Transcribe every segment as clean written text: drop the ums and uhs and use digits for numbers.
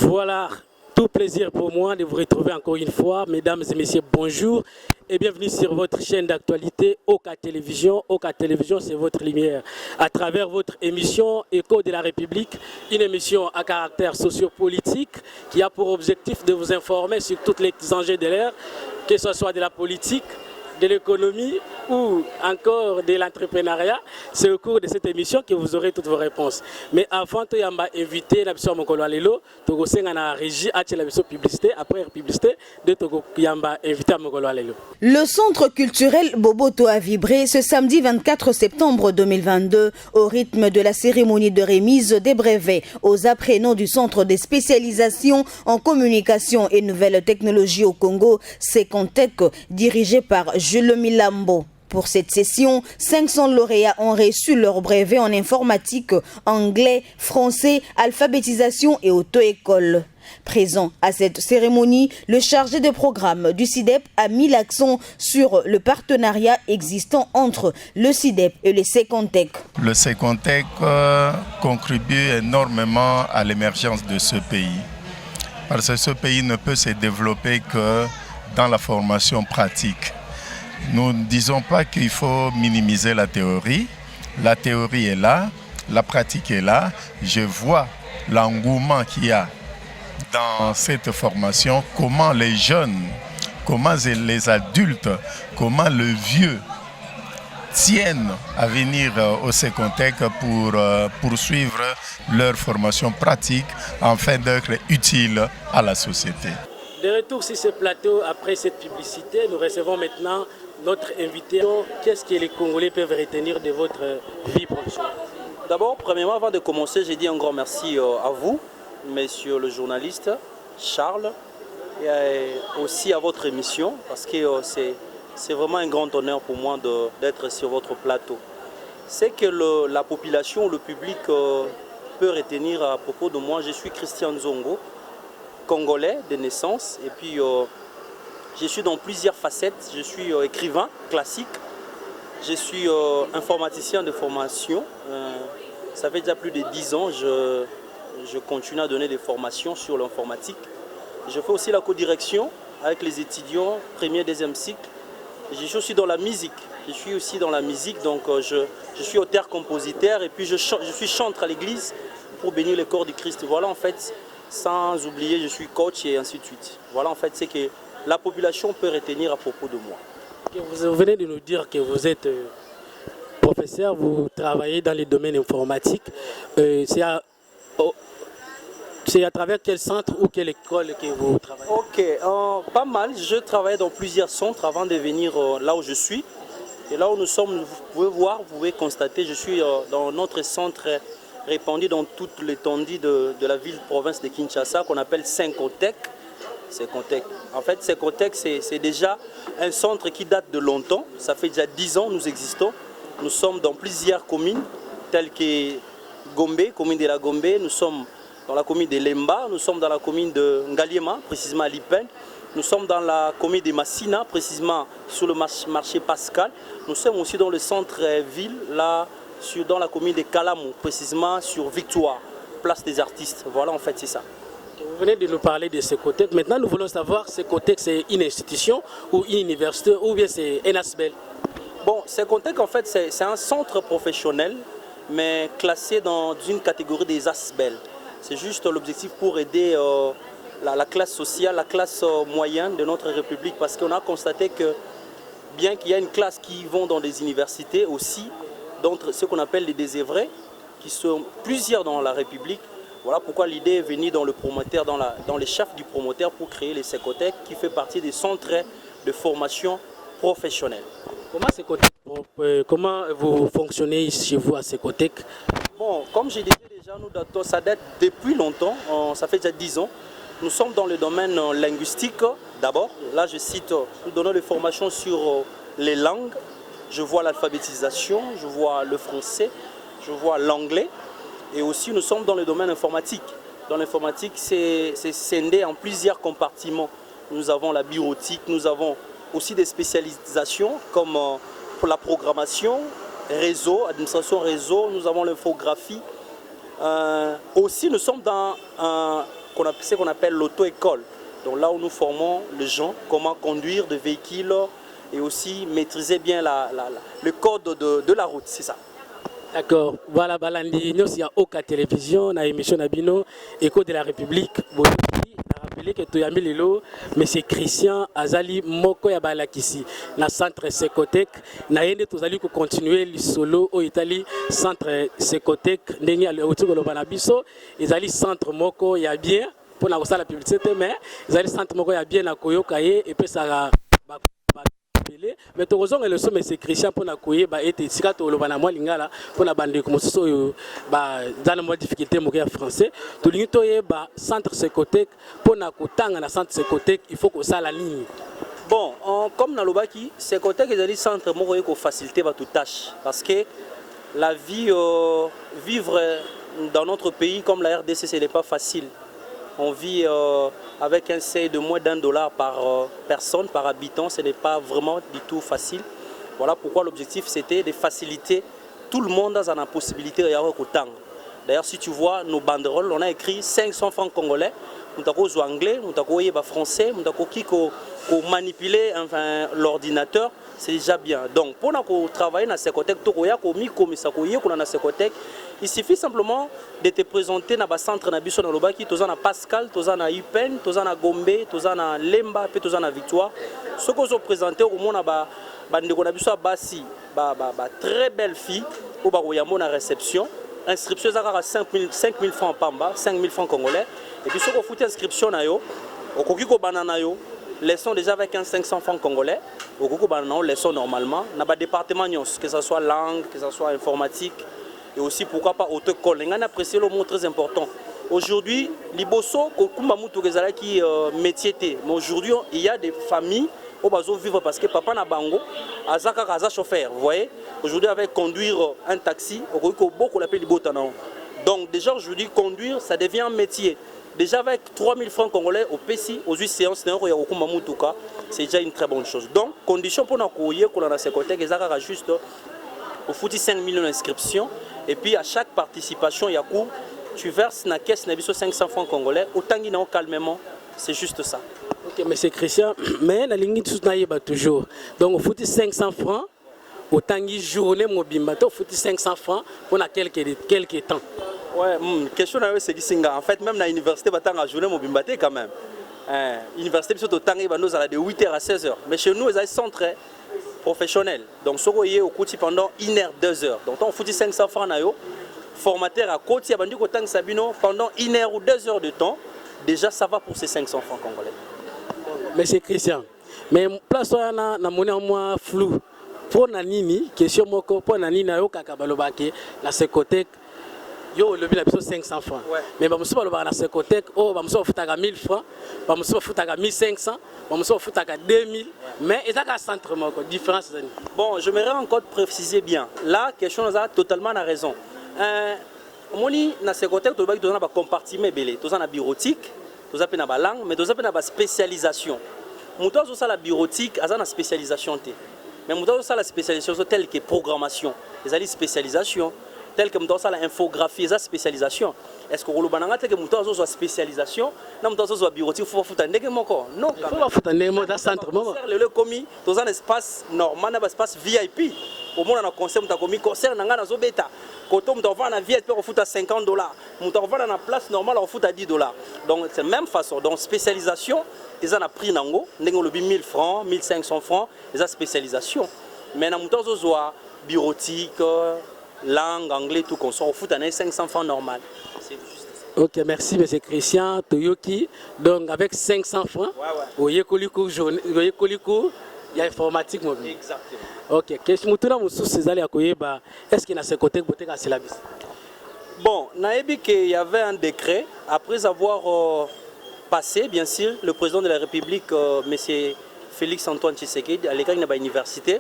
Voilà, tout plaisir pour moi de vous retrouver encore une fois. Mesdames et messieurs, bonjour et bienvenue sur votre chaîne d'actualité Oka Télévision. Oka Télévision, c'est votre lumière. À travers votre émission Écho de la République, une émission à caractère sociopolitique qui a pour objectif de vous informer sur tous les enjeux de l'ère, que ce soit de la politique, de l'économie ou encore de l'entrepreneuriat. C'est au cours de cette émission que vous aurez toutes vos réponses. Mais avant, tu as invité la mission Mokolo Alelo, tu as la régie à la publicité, après la publicité, tu as invité à Mokolo Alelo. Le centre culturel Boboto a vibré ce samedi 24 septembre 2022 au rythme de la cérémonie de remise des brevets aux apprenants du centre de spécialisation en communication et nouvelles technologies au Congo, Secontec, dirigé par Jules Milambo. Pour cette session, 500 lauréats ont reçu leur brevet en informatique, anglais, français, alphabétisation et auto-école. Présent à cette cérémonie, le chargé de programme du CIDEP a mis l'accent sur le partenariat existant entre le CIDEP et le Secontec. Le Secontec contribue énormément à l'émergence de ce pays, parce que ce pays ne peut se développer que dans la formation pratique. Nous ne disons pas qu'il faut minimiser la théorie. La théorie est là, la pratique est là. Je vois l'engouement qu'il y a dans cette formation, comment les jeunes, comment les adultes, comment le vieux tiennent à venir au Secontec pour poursuivre leur formation pratique afin d'être utiles à la société. De retour sur ce plateau, après cette publicité, nous recevons maintenant notre invité. Qu'est-ce que les Congolais peuvent retenir de votre vie professionnelle? D'abord, premièrement, avant de commencer, j'ai dit un grand merci à vous, monsieur le journaliste Charles, et aussi à votre émission, parce que c'est vraiment un grand honneur pour moi d'être sur votre plateau. C'est que la population, le public peut retenir à propos de moi. Je suis Christian Nzongo, congolais de naissance, et puis je suis dans plusieurs facettes. Je suis écrivain classique, je suis informaticien de formation. Ça fait déjà plus de 10 ans je continue à donner des formations sur l'informatique. Je fais aussi la co-direction avec les étudiants premier et deuxième cycle. Je suis aussi dans la musique. Donc je suis auteur-compositeur et puis je suis chantre à l'église pour bénir le corps du Christ. Voilà en fait, sans oublier, je suis coach et ainsi de suite. Voilà en fait, c'est que la population peut retenir à propos de moi. Vous venez de nous dire que vous êtes professeur, vous travaillez dans les domaines informatiques. C'est à travers quel centre ou quelle école que vous travaillez? Ok, pas mal. Je travaille dans plusieurs centres avant de venir là où je suis. Et là où nous sommes, vous pouvez voir, vous pouvez constater, je suis dans notre centre répandu dans toute l'étendue de la ville-province de Kinshasa qu'on appelle Secontec. En fait, Secontec, c'est déjà un centre qui date de longtemps. Ça fait déjà 10 ans nous existons. Nous sommes dans plusieurs communes, telles que Gombe, commune de la Gombe. Nous sommes dans la commune de Lemba. Nous sommes dans la commune de Ngaliema, précisément à Lipen. Nous sommes dans la commune de Massina, précisément sur le marché Pascal. Nous sommes aussi dans le centre-ville, là, dans la commune de Kalamou, précisément sur Victoire, place des artistes. Voilà, en fait, c'est ça. Vous venez de nous parler de Secontec. Maintenant, nous voulons savoir, Secontec, c'est une institution ou une université ou bien c'est un ASBEL? Bon, Secontec, en fait, c'est un centre professionnel, mais classé dans une catégorie des ASBEL. C'est juste l'objectif pour aider la classe sociale, la classe moyenne de notre République, parce qu'on a constaté que bien qu'il y a une classe qui vont dans des universités aussi, d'entre ce qu'on appelle les désœuvrés, qui sont plusieurs dans la République. Voilà pourquoi l'idée est venue dans le promoteur, dans les chefs du promoteur pour créer les Secontec, qui fait partie des centres de formation professionnelle. Comment vous fonctionnez chez vous à Secontec? Bon, comme j'ai dit déjà, ça date depuis longtemps, ça fait déjà 10 ans. Nous sommes dans le domaine linguistique d'abord. Là, je cite, nous donnons des formations sur les langues. Je vois l'alphabétisation, je vois le français, je vois l'anglais. Et aussi, nous sommes dans le domaine informatique. Dans l'informatique, c'est scindé en plusieurs compartiments. Nous avons la bureautique, nous avons aussi des spécialisations comme pour la programmation, réseau, administration réseau, nous avons l'infographie. Aussi, nous sommes dans ce qu'on appelle l'auto-école. Donc là où nous formons les gens comment conduire des véhicules et aussi maîtriser bien le code de la route, c'est ça. D'accord. Voilà, Balandi, nous sommes à Oka Télévision, dans l'émission Nabino, Écho de la République. Bon, rappelé que tu as mis le M. Christian Azali Moko ya Balakisi, dans le centre Secotec. Nous allons continuer le solo au Italie, centre Secotec, nous allons ils allaient centre Moko ya bien, pour la publicité, mais ils allaient centre Moko ya bien à Koyokaye, et puis ça va. Mais tu as le sommet c'est Christian pour na koye ba ete sika to lobana moi lingala pour na bande comme ça ba dans la difficulté mo français to lingi to ba centre Secotec pour na kotanga na centre Secotec il faut que ça la ligne. Bon, comme na lobaki Secotec ils ali centre mo ko faciliter ba toute tâche parce que la vie vivre dans notre pays comme la RDC ce n'est pas facile. On vit avec un seuil de moins d'$1 par personne, par habitant. Ce n'est pas vraiment du tout facile. Voilà pourquoi l'objectif c'était de faciliter tout le monde dans la possibilité de y avoir autant. D'ailleurs, si tu vois nos banderoles, on a écrit 500 francs congolais. Nous avons anglais, nous avons français, nous avons manipuler enfin, l'ordinateur. C'est déjà bien. Donc, pour travailler dans Secotec, il suffit simplement de te présenter dans le centre de Lobaki, tu as Pascal, tu as Upen, tu as Gombe, tu as Lemba, tu as Victoire. Ce que je présente au monde, c'est très belle fille au la réception. Inscription à 5 000 francs Pamba, 5 000 francs congolais. Et puis, ce que vous faites inscription, au Kokiko Banana, leçon déjà avec un 500 francs congolais. Au Kokiko Banana, leçon normalement. Dans le département, que ce soit langue, que ce soit informatique. Et aussi, pourquoi pas, auto-école. On a apprécié le mot très important. Aujourd'hui, Liboso, qui métier. Mais aujourd'hui, il y a des familles où ils vivent parce que papa n'a bango, azaka chauffeur. Vous voyez, aujourd'hui, avec conduire un taxi, beaucoup l'appellent Libotana. Donc, déjà aujourd'hui, conduire, ça devient un métier. Déjà avec 3 000 francs congolais au PSI, aux 8 séances, c'est déjà une très bonne chose. Donc, condition pour nous accueillir, qu'on a Secotec, juste au foutu 5 millions d'inscriptions. Et puis à chaque participation, il y a coup, tu verses dans la caisse 500 francs congolais, autant qu'il y a calmement, c'est juste ça. Ok, mais c'est Christian, mais la ligne est toujours. Donc au foutu 500 francs, autant qu'il y a journée, au foutu 500 francs pour quelques temps. Ouais, question c'est que en fait, même dans l'université, il y a journée quand même. L'université, il y a de 8h à 16h. Mais chez nous, il y a un centre professionnel. Donc, ce qu'on au côté pendant 1h, 2h. Donc, on fout 500 francs, formateur à côté, pendant 1h ou 2h de temps. Déjà, ça va pour ces 500 francs congolais. Mais c'est Christian. Mais place où on a moins flou. Pour Nanini, question moko, pour Nanini, la Secotec. Yo, le bilan est 500 francs. Ouais. Mais si on a la Secotec, on va 1000 francs, on va 1500, on va 2000. Mais il y a un centre, différence. Bon, je voudrais encore préciser bien. Là, question a totalement raison. Moni na Secotec, tu as un compartiment, tu as une bureautique, tu as une langue, mais tu as une spécialisation. Tu as la bureautique, tu as une spécialisation. Mais tu as la spécialisation telle que programmation. Tu as une spécialisation. Tel que l'infographie, c'est spécialisation. Est-ce que vous avez une spécialisation? Non, vous avez une bureautique, il faut faire un non, il faut faire un centre. Le commis, dans un espace normal, un espace VIP. Au moins, on a un concert, on a un concert, on a un bêta. Quand on va en VIP, on fout à $50. On va dans la place normale, on fout à $10. Donc, c'est la même façon. Donc, spécialisation, ils ont un prix nango, ils ont 1000 francs, 1500 francs, ils ont spécialisation. Mais on a une bureautique, langue, anglais, tout qu'on s'en fout, on a 500 francs normal. C'est juste ça. Ok, merci M. Christian Toyoki. Donc avec 500 francs, il y a informatique mobile. Exactement. Ok, question est-ce qu'il y a ce côté à Syllabis? Bon, il y avait un décret, après avoir passé, bien sûr, le président de la République, M. Félix Antoine Tshisekedi, à l'égard de l'université.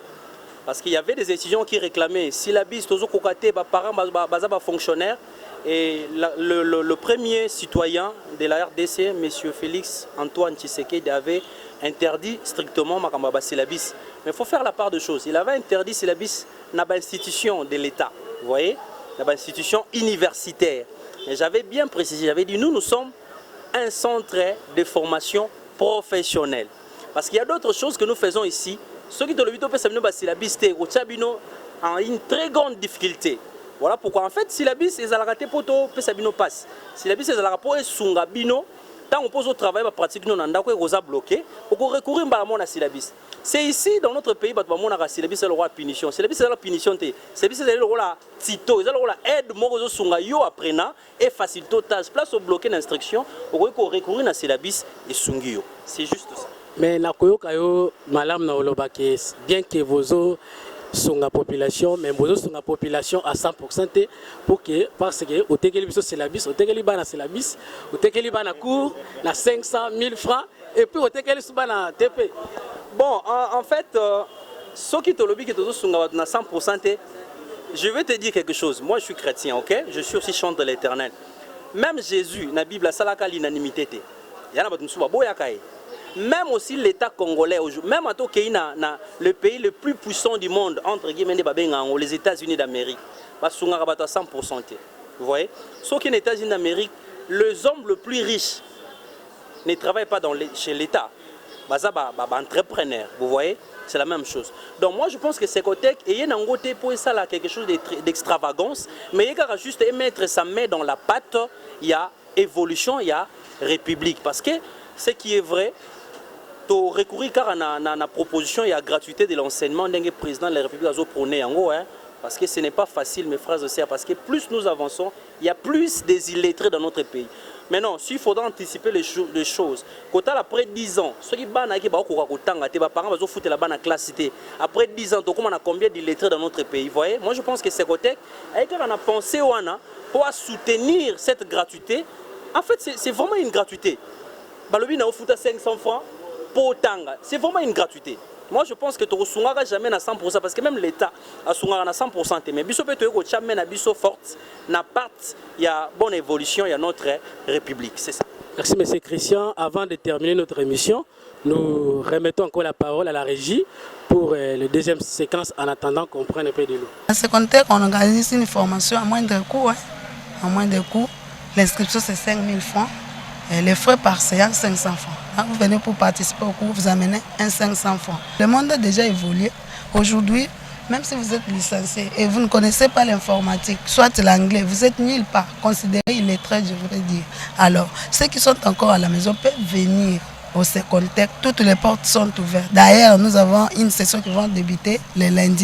Parce qu'il y avait des étudiants qui réclamaient syllabis, tous les parents, fonctionnaires. Et le premier citoyen de la RDC, M. Félix Antoine Tshisekedi, avait interdit strictement le syllabis. Mais il faut faire la part de choses. Il avait interdit syllabis dans l'institution de l'État, vous voyez, dans l'institution universitaire. Mais j'avais bien précisé, j'avais dit, nous sommes un centre de formation professionnelle. Parce qu'il y a d'autres choses que nous faisons ici. Ceux qui te le vident, en une très grande difficulté. Voilà pourquoi en fait, si la bis est à la raté poto, Sabino passe. Si la bis est à la rapo et Sungabino, tant on pose au travail, la pratique non anda quoi bloqué, pour qu'on recourt à la syllabis. C'est ici dans notre pays, on a la syllabis c'est le roi punition. Syllabis c'est la punition, syllabis c'est le roi tito, c'est le roi aide morozo sunga yo apprenant et facilite tâche place au bloqué d'instruction, pour recourir à la syllabis et sungio. C'est juste ça. Mais nakoyo kayo malam na olobake bien que vos sur la population, mais nous sur la population à 100% pour que, parce que au tekeli biso c'est la bis, au tekeli bana c'est la bis, au tekeli bana cours, na 500 000 francs, et puis au tekeli bana TP. Bon, en fait, ceux qui te lobby qui te sont à 100%, je vais te dire quelque chose. Moi, je suis chrétien, ok? Je suis aussi chanteur de l'Éternel. Même Jésus, na Bible, ça la l'unanimité. Il y en a qui sont même aussi l'État congolais, même à le pays le plus puissant du monde, entre guillemets, les États-Unis d'Amérique, à 100%. Vous voyez? Sauf qu'en États-Unis d'Amérique, les hommes les plus riches ne travaillent pas chez l'État. Entrepreneurs, vous voyez? C'est la même chose. Donc moi je pense que c'est côté et il y a un côté pour ça là quelque chose d'extravagance, mais il y a juste mettre sa main dans la pâte, il y a évolution, il y a république. Parce que ce qui est vrai, to recourir car à la proposition et à la gratuité de l'enseignement d'un président de la République a prôné en haut, parce que ce n'est pas facile mes frères et sœurs, parce que plus nous avançons, il y a plus des illettrés dans notre pays. Mais non, s'il faudra anticiper les choses, quand après 10 ans, ceux qui banent qui parents vont foutre la banne à classe cité. Après 10 ans, on a combien d'illettrés dans notre pays, vous voyez? Moi je pense que c'est côté avec on a pensé pour soutenir cette gratuité. En fait, c'est vraiment une gratuité. Balobi na fout à 500 francs. C'est vraiment une gratuité. Moi je pense que tu ne jamais à 100% parce que même l'État a à 100%. Mais il y a forte, il y a bonne évolution, il y a notre République. C'est ça. Merci M. Christian. Avant de terminer notre émission, nous remettons encore la parole à la régie pour la deuxième séquence en attendant qu'on prenne un peu de l'eau. À ce contexte, on organise une formation à moindre coût. À moindre coût. L'inscription c'est 5 000 francs. Et les frais par séance, 500 francs. Quand vous venez pour participer au cours, vous amenez un 500 francs. Le monde a déjà évolué. Aujourd'hui, même si vous êtes licencié et vous ne connaissez pas l'informatique, soit l'anglais, vous êtes nulle part, considéré illettré, je voudrais dire. Alors, ceux qui sont encore à la maison peuvent venir au Secontec. Toutes les portes sont ouvertes. D'ailleurs, nous avons une session qui va débuter le lundi.